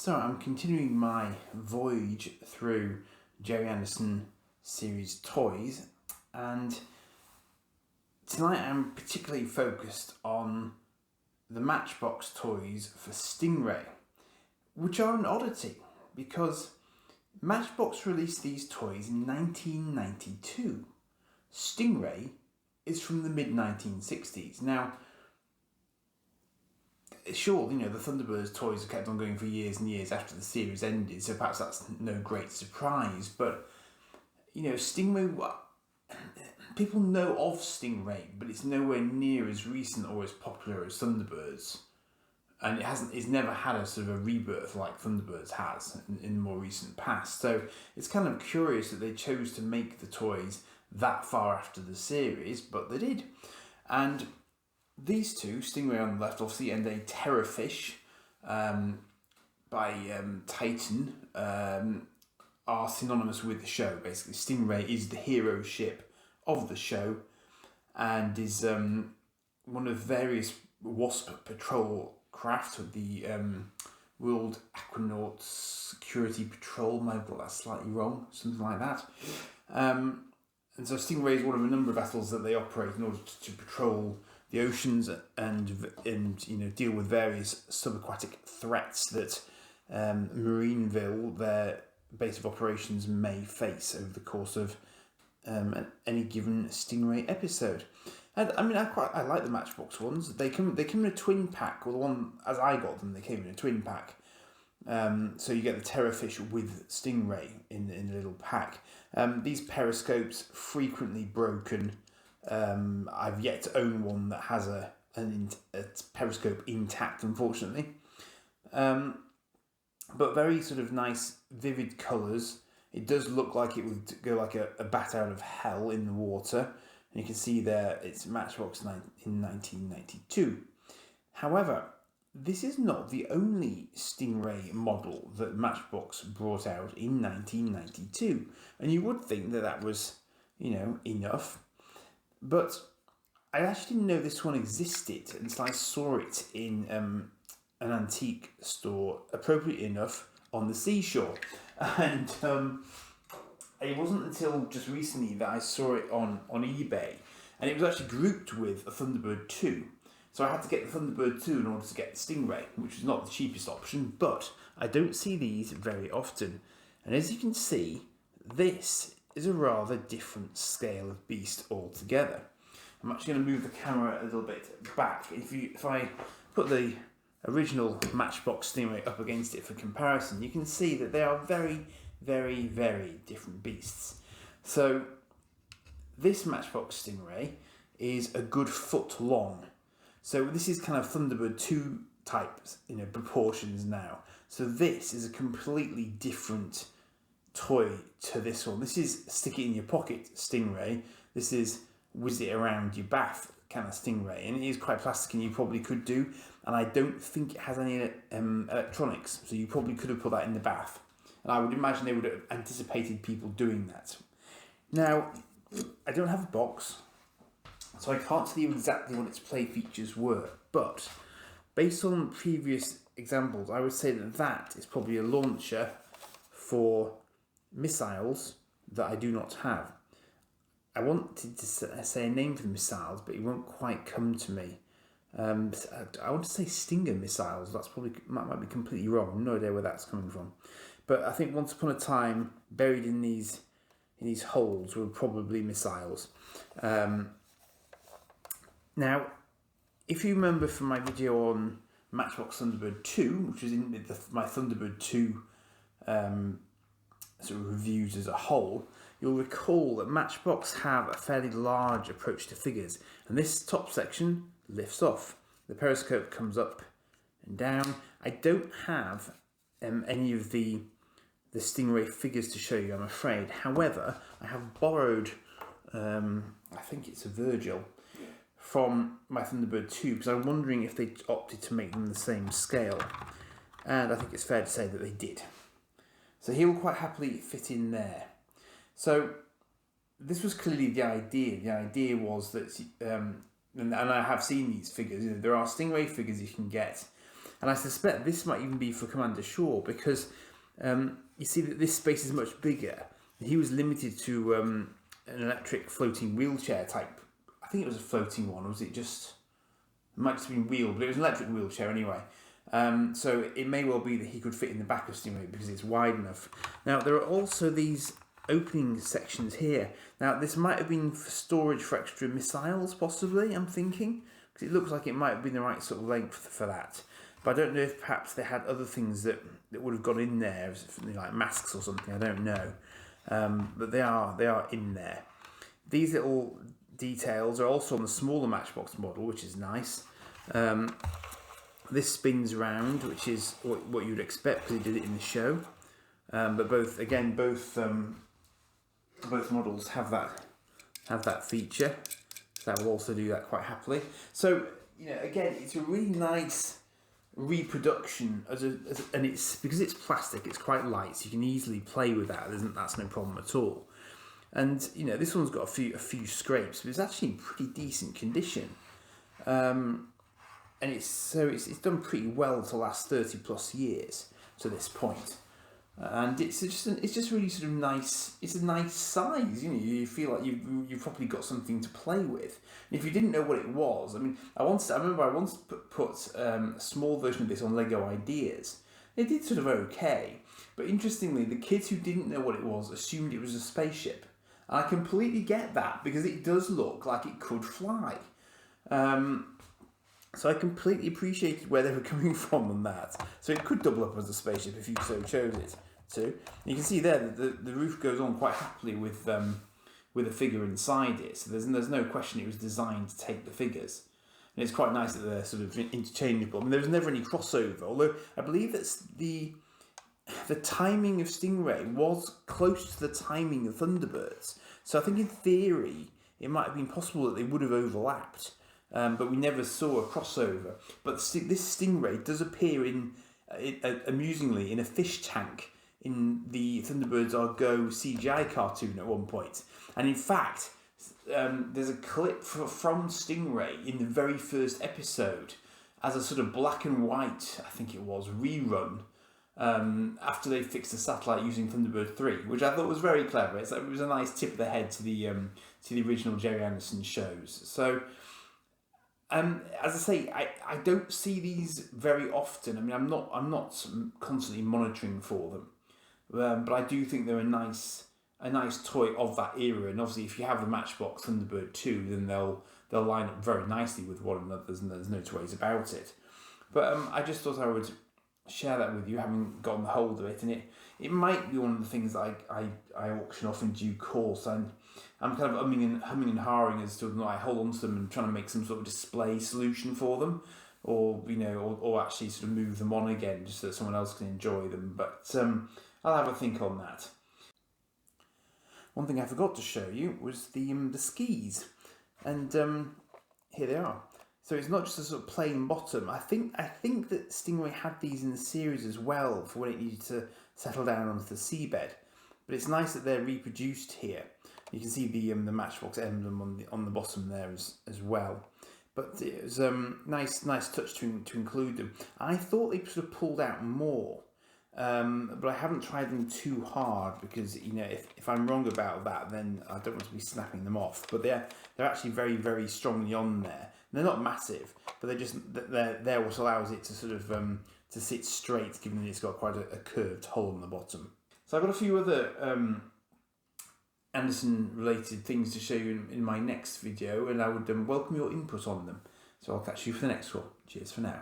So I'm continuing my voyage through Gerry Anderson series toys, and tonight I'm particularly focused on the Matchbox toys for Stingray, which are an oddity because Matchbox released these toys in 1992. Stingray is from the mid-1960s. Now, sure, the Thunderbirds toys kept on going for years and years after the series ended, so perhaps that's no great surprise. But, Stingray, people know of Stingray, but it's nowhere near as recent or as popular as Thunderbirds. And it's never had a sort of a rebirth like Thunderbirds has in the more recent past. So it's kind of curious that they chose to make the toys that far after the series, but they did. And these two, Stingray on the left, obviously, and a Terrorfish by Titan, are synonymous with the show. Basically, Stingray is the hero ship of the show and is one of various WASP patrol craft of the World Aquanaut Security Patrol. Might have got that slightly wrong, something like that. And so Stingray is one of a number of vessels that they operate in order to patrol the oceans and deal with various subaquatic threats that Marineville, their base of operations, may face over the course of any given Stingray episode. And I like the Matchbox ones. They come in a twin pack. Well, the one as I got them, they came in a twin pack. So you get the Terrorfish with Stingray in a little pack. These periscopes frequently broken. I've yet to own one that has a periscope intact, unfortunately. But very sort of nice, vivid colours. It does look like it would go like a bat out of hell in the water. And you can see there it's Matchbox in 1992. However, this is not the only Stingray model that Matchbox brought out in 1992. And you would think that was, enough. But I actually didn't know this one existed until I saw it in an antique store, appropriately enough, on the seashore. And it wasn't until just recently that I saw it on eBay. And it was actually grouped with a Thunderbird 2. So I had to get the Thunderbird 2 in order to get the Stingray, which is not the cheapest option, but I don't see these very often. And as you can see, this is a rather different scale of beast altogether. I'm actually going to move the camera a little bit back. If I put the original Matchbox Stingray up against it for comparison, you can see that they are very, very, very different beasts. So this Matchbox Stingray is a good foot long. So this is kind of Thunderbird 2 types, proportions now. So this is a completely different toy to this one. This is stick it in your pocket Stingray. This is whiz it around your bath kind of Stingray, and it is quite plastic, and you probably could do. And I don't think it has any electronics, so you probably could have put that in the bath. And I would imagine they would have anticipated people doing that. Now, I don't have a box, so I can't tell you exactly what its play features were, but based on previous examples, I would say that is probably a launcher for missiles that I do not have. I wanted to say a name for the missiles, but it won't quite come to me. I want to say Stinger missiles. That's probably might be completely wrong. No idea where that's coming from. But I think once upon a time, buried in these holes were probably missiles. Now, if you remember from my video on Matchbox Thunderbird 2, which was in my Thunderbird 2 sort of reviews as a whole, you'll recall that Matchbox have a fairly large approach to figures, and this top section lifts off. The periscope comes up and down. I don't have any of the Stingray figures to show you, I'm afraid. However, I have borrowed, I think it's a Virgil, from my Thunderbird 2, because I'm wondering if they opted to make them the same scale. And I think it's fair to say that they did. So he will quite happily fit in there. So this was clearly the idea. The idea was that, and I have seen these figures, there are Stingray figures you can get And I suspect this might even be for Commander Shaw, because you see that this space is much bigger. He was limited to an electric floating wheelchair type. I think it was a floating one, or was it just... It might have been wheeled, but it was an electric wheelchair anyway. So it may well be that he could fit in the back of Stingray because it's wide enough. Now, there are also these opening sections here. Now, this might have been for storage for extra missiles, possibly, I'm thinking, because it looks like it might have been the right sort of length for that. But I don't know if perhaps they had other things that would have gone in there, like masks or something, I don't know. But they are in there. These little details are also on the smaller Matchbox model, which is nice. This spins round, which is what you'd expect because he did it in the show. But both models have that feature. So that will also do that quite happily. So again, it's a really nice reproduction and it's because it's plastic, it's quite light, so you can easily play with that. That's no problem at all. And this one's got a few scrapes, but it's actually in pretty decent condition. And it's done pretty well to last 30 plus years to this point. And it's just really sort of nice. It's a nice size. You feel like you've probably got something to play with. And if you didn't know what it was, I remember I once put a small version of this on Lego Ideas. It did sort of okay, but interestingly, the kids who didn't know what it was assumed it was a spaceship. And I completely get that because it does look like it could fly. So I completely appreciated where they were coming from on that. So it could double up as a spaceship if you so chose it to. And you can see there that the roof goes on quite happily with a figure inside it. So there's no question it was designed to take the figures. And it's quite nice that they're sort of interchangeable. I mean, there was never any crossover, although I believe that the timing of Stingray was close to the timing of Thunderbirds. So I think in theory it might have been possible that they would have overlapped. But we never saw a crossover. But this Stingray does appear amusingly in a fish tank in the Thunderbirds Are Go CGI cartoon at one point. And in fact, there's a clip from Stingray in the very first episode as a sort of black and white, I think it was, rerun after they fixed the satellite using Thunderbird 3, which I thought was very clever. It was a nice tip of the head to the original Gerry Anderson shows. So... as I say, I don't see these very often. I mean, I'm not constantly monitoring for them, but I do think they're a nice toy of that era. And obviously, if you have the Matchbox Thunderbird 2, then they'll line up very nicely with one another, and there's no two ways about it. But I just thought I would share that with you, having gotten the hold of it, and it might be one of the things that I auction off in due course. And I'm kind of humming and hawing as to whether or not I hold on to them and trying to make some sort of display solution for them, or or actually sort of move them on again just so that someone else can enjoy them. But I'll have a think on that. One thing I forgot to show you was the skis, and here they are. So it's not just a sort of plain bottom. I think that Stingray had these in the series as well for when it needed to settle down onto the seabed. But it's nice that they're reproduced here. You can see the Matchbox emblem on the bottom there as well. But it was nice touch to include them. I thought they sort of pulled out more, but I haven't tried them too hard because if I'm wrong about that, then I don't want to be snapping them off. But they're actually very, very strongly on there. And they're not massive, but they're what allows it to sort of to sit straight, given that it's got quite a curved hole on the bottom. So I've got a few other Anderson-related things to show you in my next video, and I would welcome your input on them. So I'll catch you for the next one. Cheers for now.